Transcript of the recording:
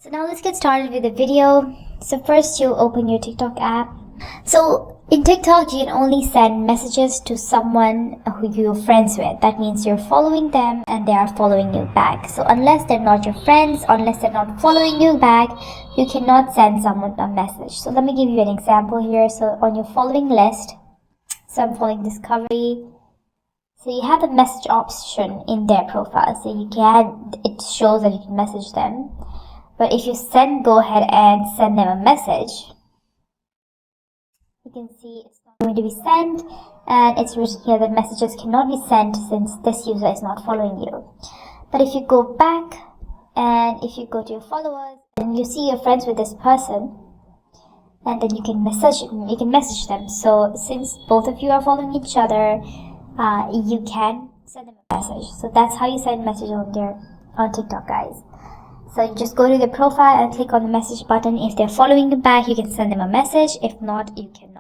So now let's get started with the video. So first you open your TikTok app. So in TikTok you can only send messages to someone who you're friends with. That means you're following them and they are following you back. So unless they're not your friends, unless they're not following you back, you cannot send someone a message. So let me give you an example here. So on your following list, so I'm following Discovery. So you have a message option in their profile. So it shows that you can message them. But if you go ahead and send them a message, you can see it's not going to be sent, and it's written here that messages cannot be sent since this user is not following you. But if you go back and if you go to your followers and you see you're friends with this person, and then you can message them. So since both of you are following each other, you can send them a message. So that's how you send messages on TikTok, guys. So you just go to the profile and click on the message button. If they're following you back, you can send them a message. If not, you cannot.